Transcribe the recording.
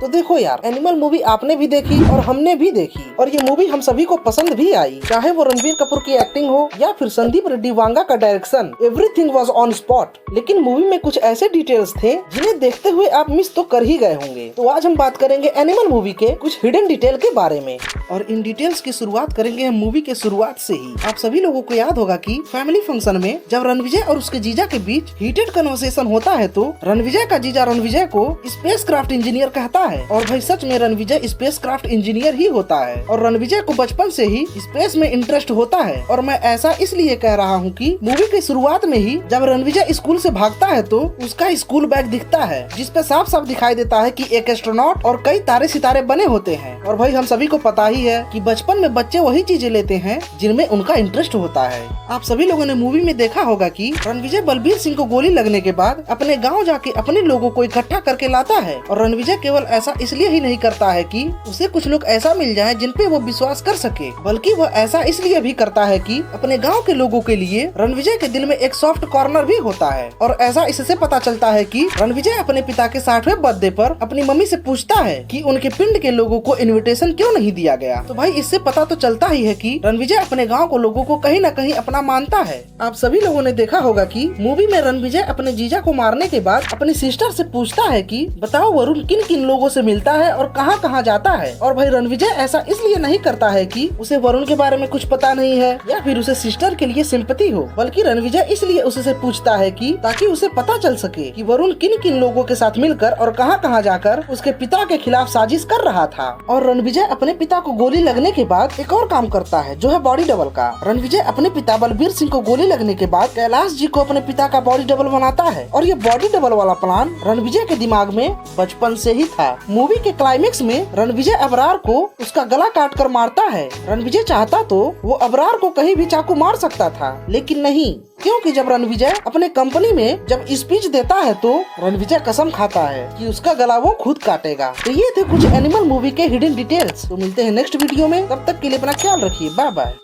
तो देखो यार, एनिमल मूवी आपने भी देखी और हमने भी देखी और ये मूवी हम सभी को पसंद भी आई। चाहे वो रणबीर कपूर की एक्टिंग हो या फिर संदीप रेड्डी वांगा का direction, everything was on spot. लेकिन मूवी में कुछ ऐसे डिटेल्स थे जिन्हें देखते हुए आप मिस तो कर ही गए होंगे। तो आज हम बात करेंगे एनिमल मूवी के कुछ हिडन डिटेल के बारे में और इन डिटेल्स की शुरुआत करेंगे हम मूवी के शुरुआत से ही। आप सभी लोगों को याद होगा कि फैमिली फंक्शन में जब रणविजय और उसके जीजा के बीच हीटेड कन्वर्सेशन होता है तो रणविजय का जीजा रणविजय को स्पेस क्राफ्ट इंजीनियर कहता है और भाई सच में रणविजय स्पेस क्राफ्ट इंजीनियर ही होता है और रणविजय को बचपन से ही स्पेस में इंटरेस्ट होता है। और मैं ऐसा इसलिए कह रहा हूँ कि मूवी की शुरुआत में ही जब रणविजय स्कूल से भागता है तो उसका स्कूल बैग दिखता है जिसपे साफ साफ दिखाई देता है कि एक एस्ट्रोनॉट और कई तारे सितारे बने होते हैं। और भाई हम सभी को पता ही है कि बचपन में बच्चे वही चीजें लेते हैं जिनमें उनका इंटरेस्ट होता है। आप सभी लोगों ने मूवी में देखा होगा कि रणविजय बलबीर सिंह को गोली लगने के बाद अपने गांव जाके अपने लोगों को इकट्ठा करके लाता है और रणविजय केवल ऐसा इसलिए ही नहीं करता है कि उसे कुछ लोग ऐसा मिल जाए जिन पे वो विश्वास कर सके, बल्कि वह ऐसा इसलिए भी करता है कि अपने गांव के लोगों के लिए रणविजय के दिल में एक सॉफ्ट कॉर्नर भी होता है। और ऐसा इससे पता चलता है कि रणविजय अपने पिता के 60वें बर्थडे पर अपनी मम्मी से पूछता है कि उनके पिंड के लोगों को इनविटेशन क्यों नहीं दिया गया। तो भाई इससे पता तो चलता ही है कि रणविजय अपने गाँव को लोगों को कहीं न कहीं अपना मानता है। आप सभी लोगों ने देखा होगा कि मूवी में रणविजय अपने जीजा को मारने के बाद अपनी सिस्टर से पूछता है कि बताओ वरुण किन किन लोगों से मिलता है और कहाँ कहाँ जाता है। और भाई रणविजय ऐसा इसलिए नहीं करता है कि उसे वरुण के बारे में कुछ पता नहीं है या फिर उसे सिस्टर के लिए सिंपैथी हो, बल्कि रणविजय इसलिए उससे पूछता है कि ताकि उसे पता चल सके कि वरुण किन किन लोगों के साथ मिलकर और कहाँ कहाँ जाकर उसके पिता के खिलाफ साजिश कर रहा था। और रणविजय अपने पिता को गोली लगने के बाद एक और काम करता है जो है बॉडी डबल का। रणविजय अपने पिता बलबीर सिंह को गोली लगने के बाद कैलाश जी को अपने पिता का बॉडी डबल बनाता है और ये बॉडी डबल वाला प्लान रणविजय के दिमाग में बचपन से ही था। मूवी के क्लाइमेक्स में रणविजय अबरार को उसका गला काट कर मारता है। रणविजय चाहता तो वो अबरार को कहीं भी चाकू मार सकता था, लेकिन नहीं, क्योंकि जब रणविजय अपने कंपनी में जब स्पीच देता है तो रणविजय कसम खाता है कि उसका गला वो खुद काटेगा। तो ये थे कुछ एनिमल मूवी के हिडन डिटेल्स। तो मिलते हैं नेक्स्ट वीडियो में, तब तक के लिए अपना ख्याल रखिए, बाय बाय।